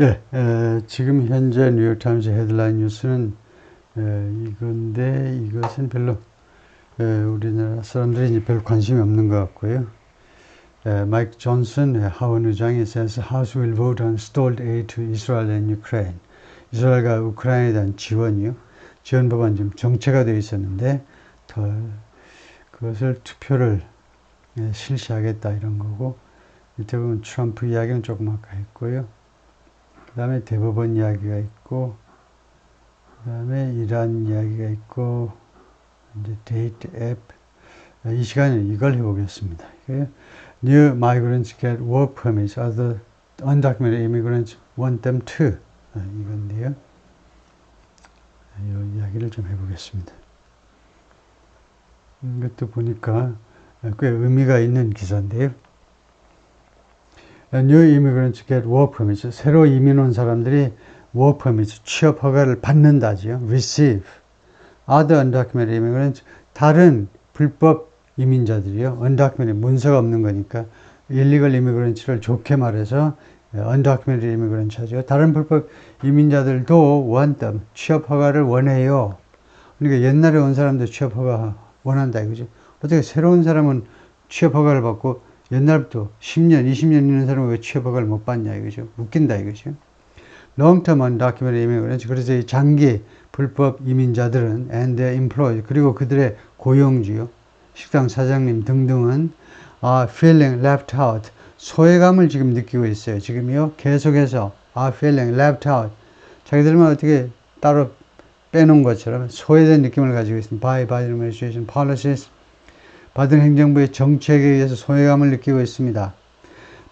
네, 지금 현재 뉴욕타임즈 헤드라인 뉴스는 이건데 이것은 별로 우리나라 사람들이 이제 별 관심이 없는 것 같고요. 마이크 존슨 하원 의장이 says House will vote on stalled aid to Israel and Ukraine. 이스라엘과 우크라이나에 대한 지원 법안 지금 정체가 되어 있었는데 그것을 투표를 실시하겠다 이런 거고, 밑에 보면 트럼프 이야기는 조금 아까 했고요. 그 다음에 대법원 이야기가 있고, 그 다음에 이란 이야기가 있고, 이제 데이트 앱. 이 시간에 이걸 해보겠습니다. New migrants get work permits. Other undocumented immigrants want them too. 이건데요. 이 이야기를 좀 해보겠습니다. 이것도 보니까 꽤 의미가 있는 기사인데요. New immigrants get work permits. 새로 이민 온 사람들이 work permits, 취업 허가를 받는다지요. receive. Other undocumented immigrants, 다른 불법 이민자들이요. undocumented, 문서가 없는 거니까 illegal immigrants를 좋게 말해서 undocumented immigrants 하죠. 다른 불법 이민자들도 want them, 취업 허가를 원해요. 그러니까 옛날에 온 사람들 취업 허가 원한다 이거죠. 어떻게 새로운 사람은 취업 허가를 받고 옛날부터 10년, 20년 있는 사람은 왜 취업 허가를 못 받냐 이거죠. 웃긴다 이거죠. Long-term undocumented immigrants, 그래서 이 장기 불법 이민자들은 and their employees, 그리고 그들의 고용주요, 식당 사장님 등등은 are feeling left out, 소외감을 지금 느끼고 있어요. 지금요 계속해서 are feeling left out, 자기들만 어떻게 따로 빼놓은 것처럼 소외된 느낌을 가지고 있습니다. by Biden administration policies, 바이든 행정부의 정책에 의해서 소외감을 느끼고 있습니다.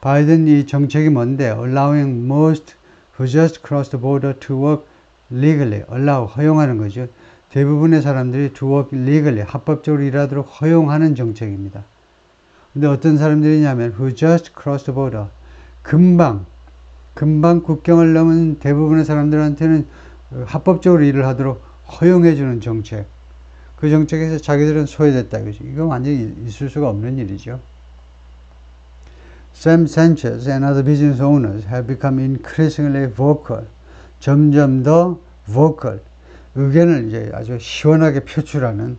바이든 이 정책이 뭔데? Allowing most who just cross the border to work legally. allow, 허용하는 거죠. 대부분의 사람들이 to work legally, 합법적으로 일하도록 허용하는 정책입니다. 근데 어떤 사람들이냐면 who just cross the border, 금방 국경을 넘은 대부분의 사람들한테는 합법적으로 일을 하도록 허용해주는 정책. 그 정책에서 자기들은 소외됐다 이거죠. 이건 완전히 있을 수가 없는 일이죠. Sam Sanchez and other business owners have become increasingly vocal. 점점 더 vocal. 의견을 이제 아주 시원하게 표출하는,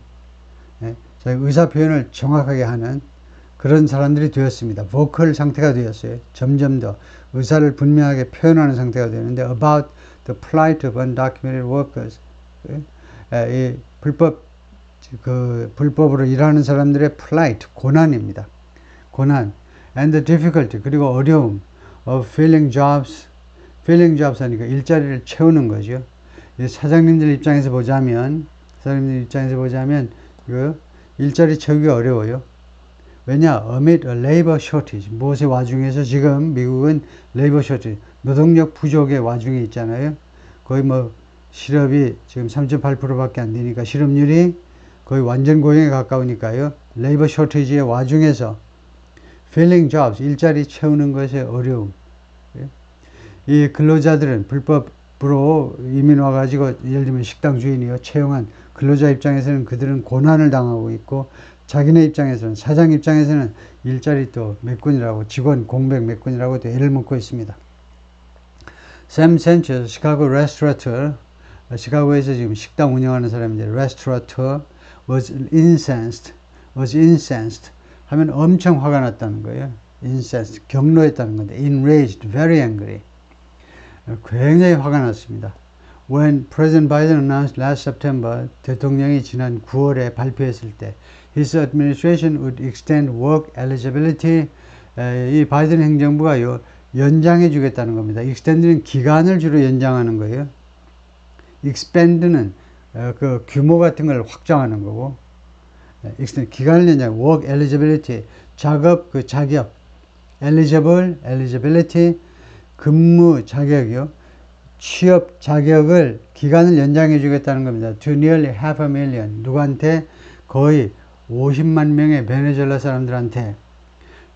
의사 표현을 정확하게 하는 그런 사람들이 되었습니다. vocal 상태가 되었어요. 점점 더 의사를 분명하게 표현하는 상태가 되는데 about the plight of undocumented workers. 이 불법으로 일하는 사람들의 plight, 고난입니다. 고난. and the difficulty, 그리고 어려움 of filling jobs 하니까 일자리를 채우는 거죠. 사장님들 입장에서 보자면 그 일자리 채우기 어려워요. 왜냐? amid a labor shortage, 무엇의 와중에서 지금 미국은 labor shortage, 노동력 부족의 와중에 있잖아요. 거의 실업이 지금 3.8%밖에 안 되니까 실업률이 거의 완전 고용에 가까우니까요. labor shortage의 와중에서 filling jobs, 일자리 채우는 것의 어려움. 이 근로자들은 불법으로 이민 와가지고 예를 들면 식당 주인이요 채용한 근로자 입장에서는 그들은 고난을 당하고 있고, 자기네 입장에서는, 사장 입장에서는 일자리 또 몇 군이라고, 직원 공백 몇 군이라고 또 애를 먹고 있습니다. Sam Sanchez, 시카고 레스토라터, 시카고에서 지금 식당 운영하는 사람인데 레스토라터 was incensed 하면 엄청 화가 났다는 거예요. incensed, 경로했다는 건데 enraged, very angry, 굉장히 화가 났습니다. When President Biden announced last September, 대통령이 지난 9월에 발표했을 때 his administration would extend work eligibility, 이 바이든 행정부가요 연장해 주겠다는 겁니다. extend는 기간을 주로 연장하는 거예요. expand는 그 규모 같은 걸 확장하는 거고, extend 기간을 연장, work eligibility, 작업 그 자격, eligibility 근무 자격이요, 취업 자격을 기간을 연장해 주겠다는 겁니다. To nearly 500,000, 누구한테? 거의 50만 명의 베네수엘라 사람들한테.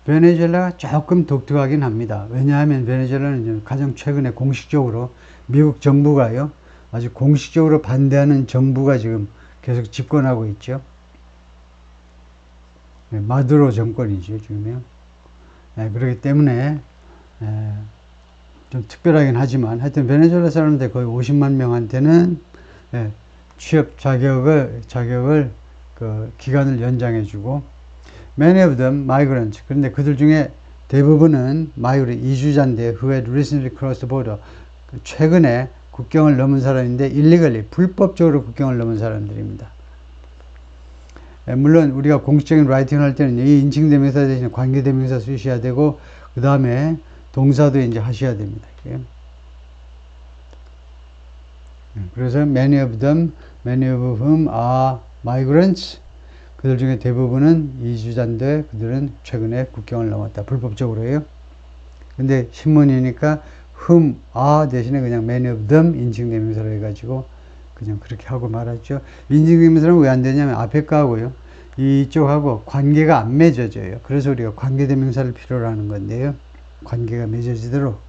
베네수엘라가 조금 독특하긴 합니다. 왜냐하면 베네수엘라는 가장 최근에 공식적으로 미국 정부가요 아주 공식적으로 반대하는 정부가 지금 계속 집권하고 있죠. 마두로 정권이죠 지금요. 그렇기 때문에 좀 특별하긴 하지만 하여튼 베네수엘라 사람들 거의 50만 명한테는 예, 취업 자격을 그 기간을 연장해주고 many of them migrants. 그런데 그들 중에 대부분은 migrant 이주자인데 who had recently crossed the border. 최근에 국경을 넘은 사람인데 illegally 불법적으로 국경을 넘은 사람들입니다. 물론 우리가 공식적인 라이팅을 할 때는 이 인칭대명사 대신에 관계대명사 쓰셔야 되고 그 다음에 동사도 이제 하셔야 됩니다. 그래서 many of whom are migrants. 그들 중에 대부분은 이주자인데 그들은 최근에 국경을 넘었다. 불법적으로요. 근데 신문이니까 whom are 대신에 그냥 many of them 인칭대명사로 해가지고 그냥 그렇게 하고 말았죠. 인칭대명사는 왜 안 되냐면 앞에 거하고요. 이쪽하고 관계가 안 맺어져요. 그래서 우리가 관계대명사를 필요로 하는 건데요. 관계가 맺어지도록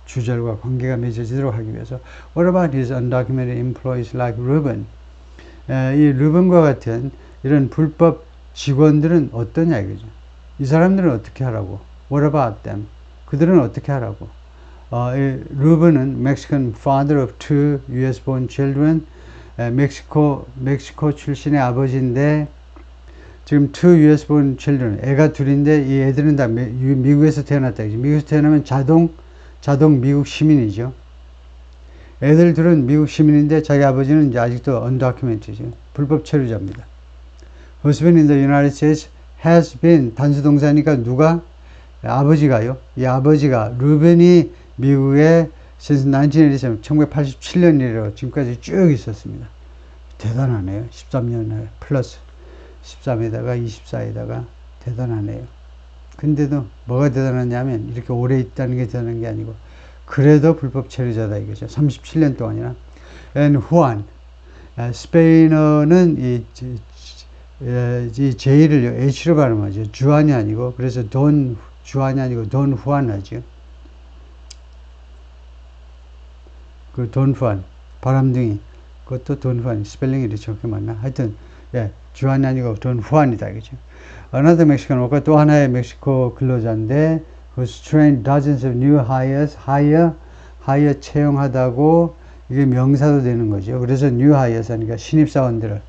주절과 관계가 맺어지도록 하기 위해서 What about his undocumented employees like Ruben? 이 루벤과 같은 이런 불법 직원들은 어떠냐 이거죠. 이 사람들은 어떻게 하라고? What about them? 그들은 어떻게 하라고? 루벤은 Mexican father of two US-born children. 멕시코 출신의 아버지인데 지금 two US-born children, 애가 둘인데 이 애들은 다 미국에서 태어났다. 미국에서 태어나면 자동 미국 시민이죠. 애들 둘은 미국 시민인데 자기 아버지는 이제 아직도 undocumented죠. 불법 체류자입니다. Husband in the United States has been 단수동사니까 누가? 아버지가요. 이 아버지가 루벤이 미국에 since 1987, 1987년이래요. 지금까지 쭉 있었습니다. 대단하네요. 13년 플러스 13에다가 24에다가 대단하네요. 근데도 뭐가 대단하냐면 이렇게 오래 있다는 게 대단한 게 아니고 그래도 불법 체류자다 이거죠. 37년 동안이나. And Juan, 스페인어는 이 J를 H로 발음하죠. 주안이 아니고 그래서 돈 주안이 아니고 돈 후안 하죠. 그 돈 후안 바람둥이 그것도 돈 후안 스펠링이 이렇게 정확히 맞나? 하여튼 주안이 아니고 돈 후안이다 이거죠. Another Mexican worker 또 하나의 멕시코 근로자인데 who's trained dozens of new hires, hire 채용하다고 이게 명사도 되는 거죠. 그래서 new hires 하니까 신입사원들을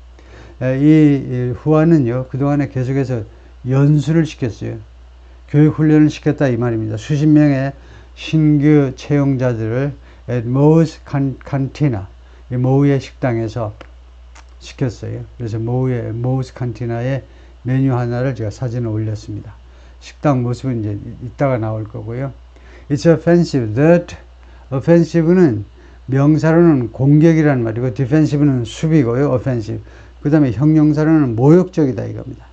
이 후안은요 그동안에 계속해서 연수를 시켰어요. 교육 훈련을 시켰다 이 말입니다. 수십 명의 신규 채용자들을 at Moe's Cantina 이 모우의 식당에서 시켰어요. 그래서 모우스 칸티나의 메뉴 하나를 제가 사진을 올렸습니다. 식당 모습은 이제 이따가 나올 거고요. It's offensive. That offensive는 명사로는 공격이라는 말이고 defensive는 수비고요. offensive. 그 다음에 형용사로는 모욕적이다 이겁니다.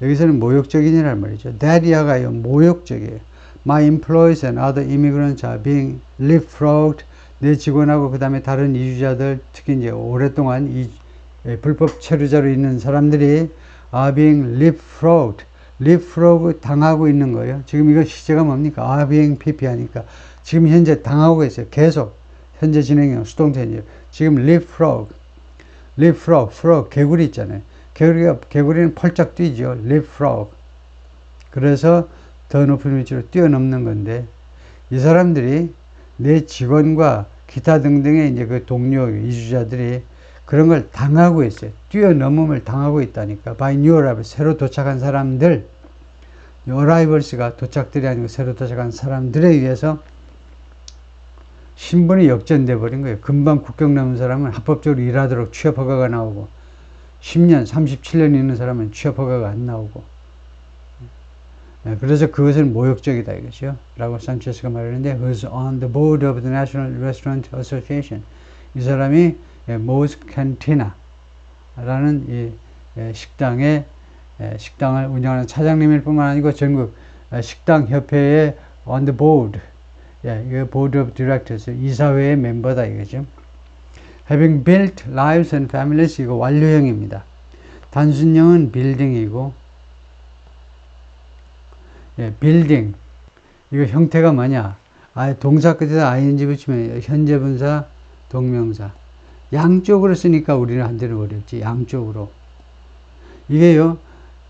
여기서는 모욕적인이라는 말이죠. That 이하가요 모욕적이에요. My employees and other immigrants are being leapfrogged. 내 직원하고 그 다음에 다른 이주자들 특히 이제 오랫동안 불법 체류자로 있는 사람들이 are being leapfrogged. leapfrog 당하고 있는 거예요. 지금 이거 시제가 뭡니까? are being pp 하니까 지금 현재 당하고 있어요. 계속 현재 진행형 수동태죠. 지금 leapfrog, frog 개구리 있잖아요. 개구리는 펄쩍 뛰죠. leapfrog. 그래서 더 높은 위치로 뛰어넘는 건데 이 사람들이 내 직원과 기타 등등의 이제 그 동료 이주자들이 그런 걸 당하고 있어요. 뛰어넘음을 당하고 있다니까. by new arrivals, 새로 도착한 사람들, arrivals가 도착들이 아니고 새로 도착한 사람들에 의해서 신분이 역전돼 버린 거예요. 금방 국경 넘은 사람은 합법적으로 일하도록 취업 허가가 나오고 10년, 37년 있는 사람은 취업 허가가 안 나오고 그래서 그것은 모욕적이다 이것이요. 라고 산체스가 말하는데 who's on the board of the National Restaurant Association. 이 사람이 Moe's Cantina 라는 이 식당을 운영하는 차장님일 뿐만 아니고 전국 식당협회의 on the board board of directors 이사회의 멤버다 이거죠. Having built lives and families 이거 완료형입니다. 단순형은 building이고 빌딩 이거 형태가 뭐냐 동사 끝에다 ing 붙이면 현재 분사 동명사 양쪽으로 쓰니까 우리는 한대는 어렵지. 양쪽으로 이게요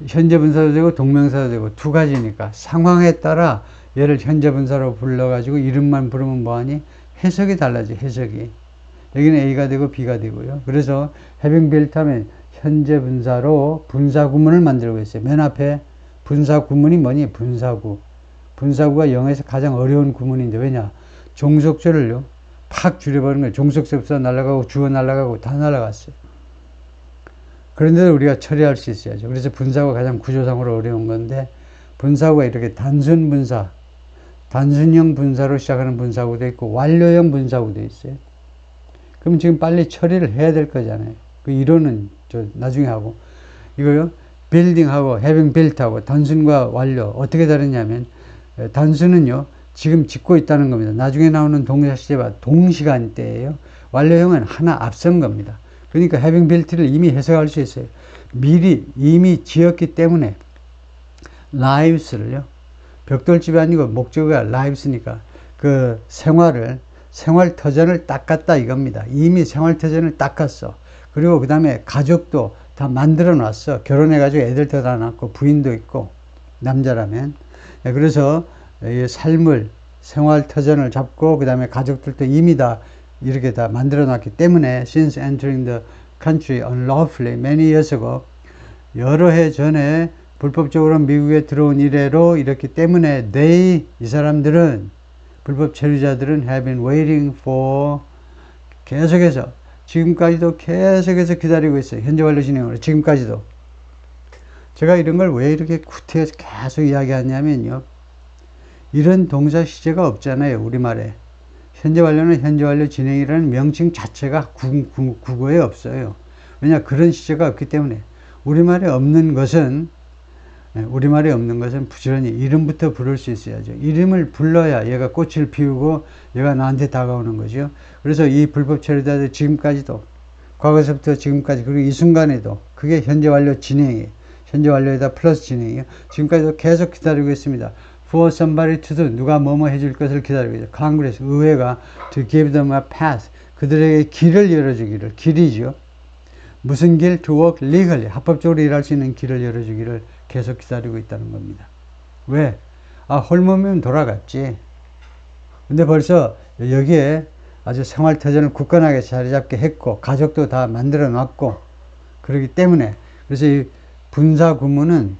현재 분사도 되고 동명사도 되고 두 가지니까 상황에 따라 얘를 현재 분사로 불러가지고 이름만 부르면 뭐하니? 해석이 달라져, 해석이. 여기는 A가 되고 B가 되고요. 그래서 having built 하면 현재 분사로 분사 구문을 만들고 있어요. 맨 앞에 분사 구문이 뭐니? 분사구. 분사구가 영어에서 가장 어려운 구문인데, 왜냐? 종속절을요, 팍 줄여버리는 거예요. 종속접사 날아가고 주어 날아가고 다 날아갔어요. 그런데도 우리가 처리할 수 있어야죠. 그래서 분사구가 가장 구조상으로 어려운 건데, 분사구가 이렇게 단순 분사, 단순형 분사로 시작하는 분사구도 있고 완료형 분사구도 있어요. 그럼 지금 빨리 처리를 해야 될 거잖아요. 그 이론은 저 나중에 하고, 이거요, building하고 having built하고 단순과 완료 어떻게 다르냐면, 단순은요 지금 짓고 있다는 겁니다. 나중에 나오는 동사 시제와 동시간대예요. 완료형은 하나 앞선 겁니다. 그러니까 having built를 이미 해석할 수 있어요. 미리 이미 지었기 때문에 lives를요, 벽돌집이 아니고 목적어가 lives니까 그 생활터전을 닦았다 이겁니다. 이미 생활터전을 닦았어. 그리고 그 다음에 가족도 다 만들어 놨어. 결혼해가지고 애들도 다 낳고 부인도 있고, 남자라면. 그래서 삶을, 생활터전을 잡고 그 다음에 가족들도 이미 다 이렇게 다 만들어 놨기 때문에 since entering the country unlawfully many years ago, 여러 해 전에 불법적으로 미국에 들어온 이래로 이렇기 때문에 이 사람들은, 불법 체류자들은 have been waiting for, 계속해서 지금까지도 계속해서 기다리고 있어요. 현재 완료 진행으로 지금까지도. 제가 이런 걸 왜 이렇게 구태해서 계속 이야기하냐면요, 이런 동사 시제가 없잖아요, 우리말에. 현재 완료는 현재 완료 진행이라는 명칭 자체가 국어에 없어요. 왜냐, 그런 시제가 없기 때문에. 우리말에 없는 것은 부지런히 이름부터 부를 수 있어야죠. 이름을 불러야 얘가 꽃을 피우고 얘가 나한테 다가오는 거죠. 그래서 이 불법 체류자들 지금까지도, 과거서부터 지금까지, 그리고 이 순간에도 그게 현재 완료 진행이에요. 현재 완료에다 플러스 진행이에요. 지금까지도 계속 기다리고 있습니다. For somebody to do, 누가 뭐뭐 해줄 것을 기다리고 있어요. Congress, 의회가 to give them a path, 그들에게 길을 열어주기를, 길이죠. 무슨 길? To work legally, 합법적으로 일할 수 있는 길을 열어주기를 계속 기다리고 있다는 겁니다. 왜? 홀몸이면 돌아갔지. 근데 벌써 여기에 아주 생활터전을 굳건하게 자리 잡게 했고, 가족도 다 만들어 놨고, 그렇기 때문에, 그래서 이 분사 구문은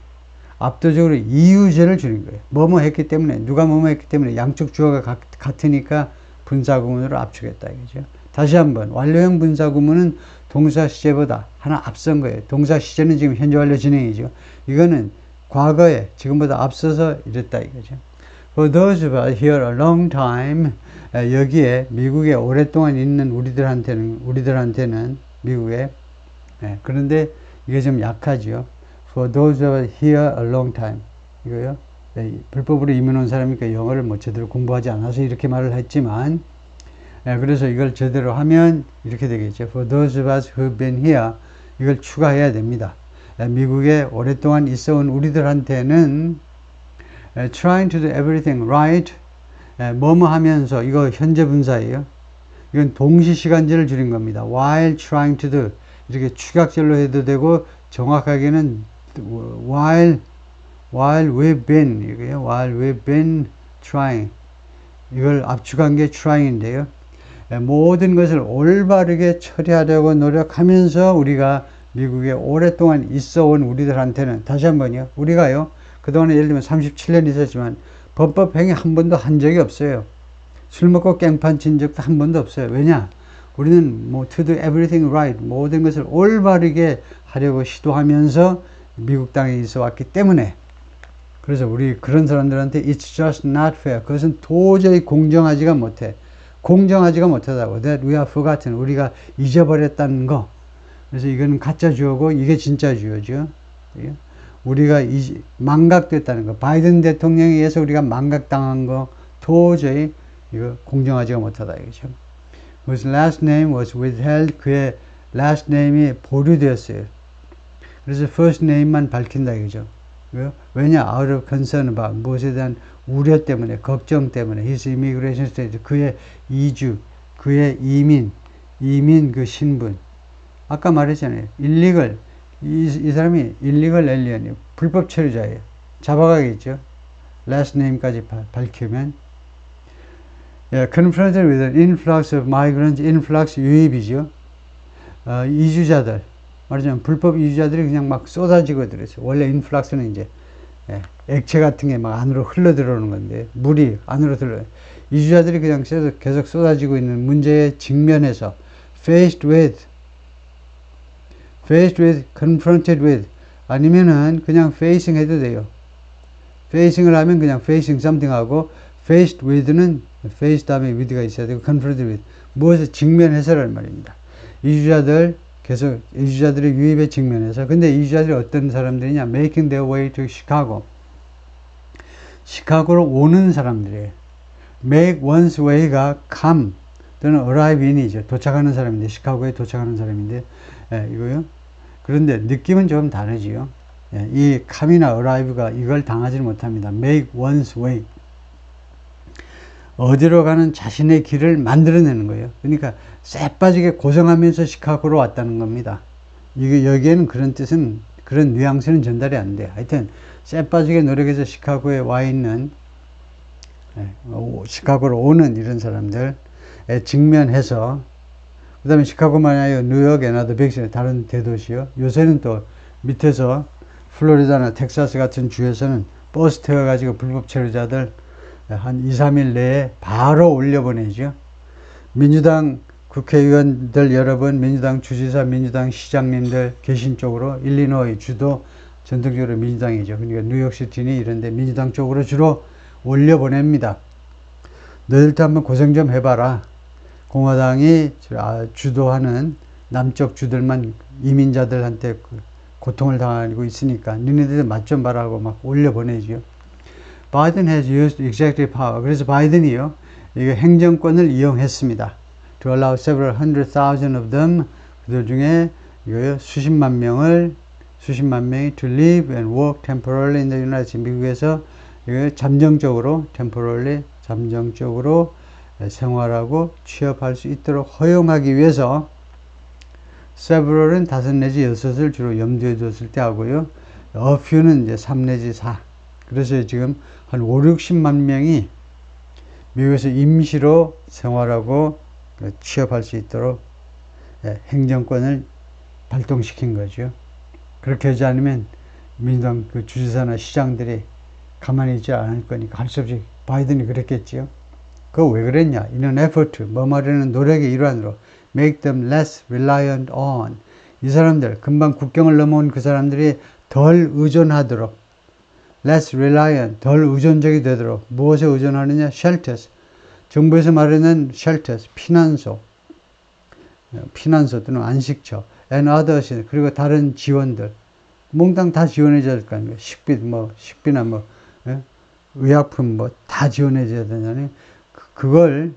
압도적으로 이유제를 주는 거예요. 뭐뭐 했기 때문에, 누가 뭐뭐 했기 때문에, 양쪽 주어가 같으니까 분사 구문으로 압축했다 이거죠. 다시 한번, 완료형 분사 구문은 동사 시제보다 하나 앞선 거예요. 동사 시제는 지금 현재 완료 진행이죠. 이거는 과거에 지금보다 앞서서 이랬다 이거죠. For those of us here a long time, 여기에 미국에 오랫동안 있는 우리들한테는 미국에, 그런데 이게 좀 약하죠. For those of us here a long time, 이거요. 불법으로 이민 온 사람이니까 영어를 뭐 제대로 공부하지 않아서 이렇게 말을 했지만, 그래서 이걸 제대로 하면 이렇게 되겠죠. For those of us who've been here, 이걸 추가해야 됩니다. 미국에 오랫동안 있어 온 우리들한테는 trying to do everything right, 뭐뭐 하면서, 이거 현재 분사예요. 이건 동시시간제를 줄인 겁니다. while trying to do, 이렇게 축약절로 해도 되고, 정확하게는 while we've been, 이거요. while we've been trying, 이걸 압축한 게 trying인데요. 모든 것을 올바르게 처리하려고 노력하면서 우리가 미국에 오랫동안 있어 온 우리들한테는, 다시 한번요, 우리가요, 그동안에 예를 들면 37년 있었지만 범법 행위 한 번도 한 적이 없어요. 술 먹고 깽판 친 적도 한 번도 없어요. 왜냐? 우리는 뭐 to do everything right, 모든 것을 올바르게 하려고 시도하면서 미국 땅에 있어 왔기 때문에, 그래서 우리 그런 사람들한테 it's just not fair, 그것은 도저히 공정하지가 못해. 공정하지가 못하다고. That we have forgotten, 우리가 잊어버렸다는 거. 그래서 이거는 가짜 주어고 이게 진짜 주어죠. 우리가 망각됐다는 거. 바이든 대통령에 의해서 우리가 망각당한 거, 도저히 이거 공정하지가 못하다 이거죠. Whose last name was withheld, 그의 last name이 보류되었어요. 그래서 first name만 밝힌다 이거죠. 왜냐? out of concern about, 무엇에 대한 우려 때문에, 걱정 때문에, his immigration status, 그의 이주, 그의 이민 그 신분. 아까 말했잖아요. illegal, 이 사람이 illegal alien이에요. 불법 체류자예요. 잡아가겠죠. last name까지 밝히면, confronted with an influx of migrants, influx 유입이죠. 이주자들, 말하자면 불법 이주자들이 그냥 막 쏟아지고 들어있어요. 원래 influx는 이제 액체 같은 게 막 안으로 흘러 들어오는 건데, 물이 안으로 들어요. 이주자들이 그냥 계속 쏟아지고 있는 문제에 직면해서 faced with, confronted with, 아니면은 그냥 facing 해도 돼요. facing을 하면 그냥 facing something 하고, faced with는 face 다음에 with가 있어야 되고, confronted with, 무엇에 직면해서라는 말입니다. 이주자들의 유입에 직면해서. 근데 이주자들이 어떤 사람들이냐? making their way to Chicago. 시카고로 오는 사람들이에요. make one's way가 come 또는 arrive in이죠. 도착하는 사람인데, 시카고에 도착하는 사람인데, 이거요. 그런데 느낌은 좀 다르지요. 이 come이나 arrive가 이걸 당하지 못합니다. make one's way. 어디로 가는 자신의 길을 만들어내는 거예요. 그러니까 쎄빠지게 고생하면서 시카고로 왔다는 겁니다. 여기에는 그런 뜻은, 그런 뉘앙스는 전달이 안 돼요. 하여튼 쎄빠지게 노력해서 시카고에 와 있는, 시카고로 오는 이런 사람들에 직면해서, 그 다음에 시카고만 아니라 뉴욕, 에나더 빅시, 다른 대도시요. 요새는 또 밑에서 플로리다나 텍사스 같은 주에서는 버스 태워가지고 불법 체류자들 한 2, 3일 내에 바로 올려보내죠. 민주당 국회의원들 여러분, 민주당 주지사, 민주당 시장님들 계신 쪽으로, 일리노이 주도 전통적으로 민주당이죠. 그러니까 뉴욕시티니 이런데 민주당 쪽으로 주로 올려보냅니다. 너희들도 한번 고생 좀 해봐라. 공화당이 주도하는 남쪽 주들만 이민자들한테 고통을 당하고 있으니까 너희들 맛 좀 봐라고 막 올려보내죠. Biden has used executive power. 그래서 바이든이요, 이거 행정권을 이용했습니다. To allow several hundred thousand of them, 그들 중에 이거요, 수십만 명이 to live and work temporarily in the United States. 미국에서 이거 잠정적으로 생활하고 취업할 수 있도록 허용하기 위해서 several은 5 내지 6을 주로 염두에 뒀을 때 하고요. a few는 이제 3 내지 4. 그래서 지금 한 5, 60만 명이 미국에서 임시로 생활하고 취업할 수 있도록 행정권을 발동시킨 거죠. 그렇게 하지 않으면 민주당 그 주지사나 시장들이 가만히 있지 않을 거니까 할 수 없이 바이든이 그랬겠지요. 그거 왜 그랬냐? In an effort, 뭐 말하는 노력의 일환으로 make them less reliant on. 이 사람들, 금방 국경을 넘어온 그 사람들이 덜 의존하도록, less reliant, 덜 의존적이 되도록. 무엇에 의존하느냐? shelters. 정부에서 말하는 shelters, 피난소 또는 안식처, and others, 그리고 다른 지원들. 몽땅 다 지원해줘야 될 거 아닙니까? 식비나 의약품 다 지원해줘야 되냐니, 그걸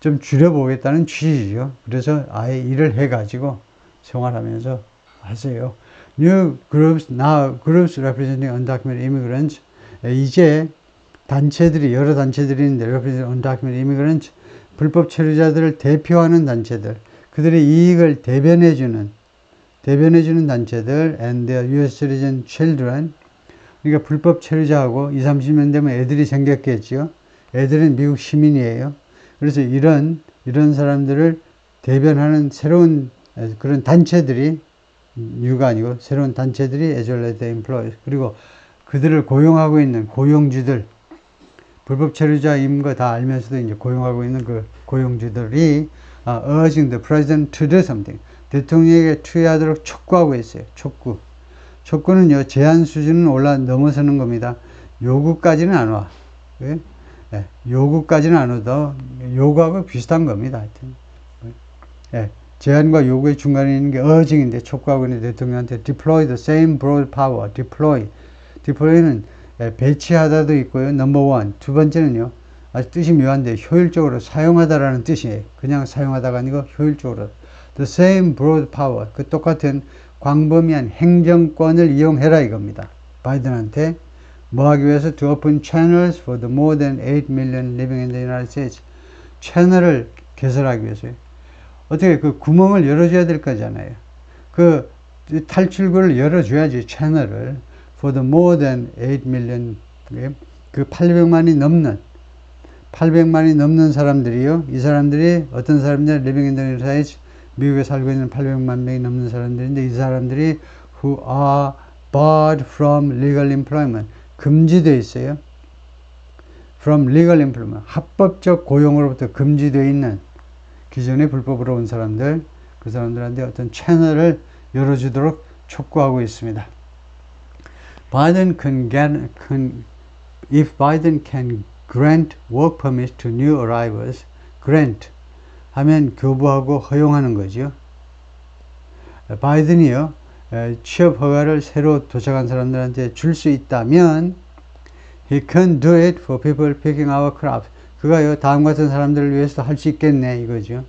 좀 줄여보겠다는 취지죠. 그래서 아예 일을 해가지고 생활하면서 하세요. New groups, now groups representing undocumented immigrants. 이제 여러 단체들이 있는데, representing undocumented immigrants, 불법 체류자들을 대표하는 단체들, 그들의 이익을 대변해주는 단체들, and their US citizen children. 그러니까 불법 체류자하고 20, 30년 되면 애들이 생겼겠죠. 애들은 미국 시민이에요. 그래서 이런 사람들을 대변하는 새로운 그런 단체들이, 뉴가 아니고 새로운 단체들이 as well as the employees, 그리고 그들을 고용하고 있는 고용주들, 불법 체류자인 거 다 알면서도 이제 고용하고 있는 그 고용주들이 urging the president to do something. 대통령에게 투여하도록 촉구하고 있어요. 촉구는요, 제한 수준은 넘어서는 겁니다. 요구까지는 안 와. 예? 요구까지는 안 와도 요구하고 비슷한 겁니다. 하여튼. 제한과 요구의 중간에 있는 게 urging인데, 촉구하고 있는 대통령한테 deploy the same broad power. deploy는 배치하다도 있고요. number one. 두 번째는요, 아주 뜻이 묘한데 효율적으로 사용하다라는 뜻이에요. 그냥 사용하다가 아니고 효율적으로. the same broad power. 그 똑같은 광범위한 행정권을 이용해라 이겁니다. 바이든한테 뭐 하기 위해서? to open channels for the more than 8 million living in the United States. 채널을 개설하기 위해서요. 어떻게 그 구멍을 열어줘야 될 거잖아요. 그 탈출구를 열어줘야지, 채널을. for the more than 8 million 그 800만이 넘는 사람들이요. 이 사람들이 어떤 사람들, living in the United States, 미국에 살고 있는 800만 명이 넘는 사람들인데, 이 사람들이 who are barred from legal employment, 금지되어 있어요. from legal employment, 합법적 고용으로부터 금지되어 있는 기존에 불법으로 온 사람들, 그 사람들한테 어떤 채널을 열어주도록 촉구하고 있습니다. If Biden can grant work permits to new arrivals, grant 하면 교부하고 허용하는 거죠. 바이든이요, 취업 허가를 새로 도착한 사람들한테 줄 수 있다면 he can do it for people picking our crops. 그가요, 다음 같은 사람들을 위해서 할 수 있겠네 이거죠.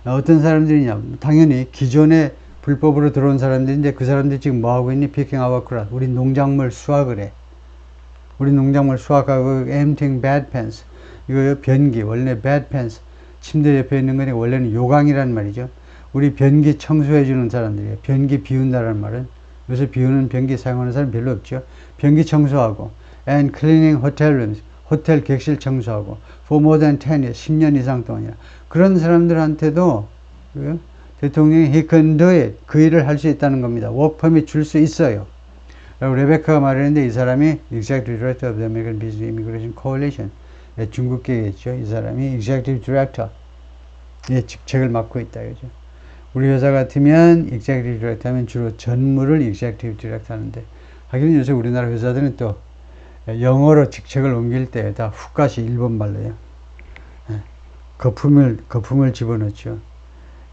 어떤 사람들이냐, 당연히 기존에 불법으로 들어온 사람들인데 그 사람들이 지금 뭐하고 있니? picking our crops. 우리 농작물 수확을 해. 우리 농작물 수확하고 emptying bed pans. 이거요, 변기. 원래 bed pans. 침대 옆에 있는 거니 원래는 요강이란 말이죠. 우리 변기 청소해 주는 사람들이에요. 변기 비운다라는 말은. 요새 비우는 변기 사용하는 사람 별로 없죠. 변기 청소하고 and cleaning hotel rooms. 호텔 객실 청소하고 for more than 10 years. 10년 이상 동안이야. 그런 사람들한테도 대통령이 he can do it. 그 일을 할 수 있다는 겁니다. work permit 줄 수 있어요. 라고 레베카가 말했는데 이 사람이 Executive Director of the American Business Immigration Coalition. 중국계겠죠. 이 사람이 Executive Director. 직책을 맡고 있다. 그죠? 우리 회사 같으면 Executive Director 하면 주로 전무를 Executive Director 하는데 하긴 요새 우리나라 회사들은 또 영어로 직책을 옮길 때 다 훅가시 일본말로요. 거품을 집어넣죠.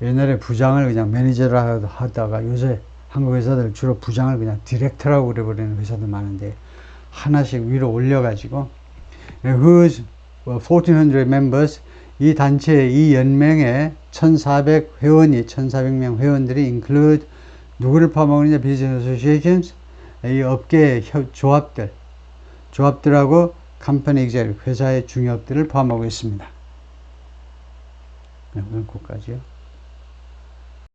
옛날에 부장을 그냥 매니저라 하다가 요새 한국 회사들 주로 부장을 그냥 디렉터라고 그래버리는 회사도 많은데 하나씩 위로 올려가지고 whose 1400 members 이 단체 이 연맹의 1400명 회원들이 include 누구를 포함하느냐 business associations 이 업계의 조합들하고 company executive 회사의 중역들을 포함하고 있습니다. 네, 오늘 끝까지요.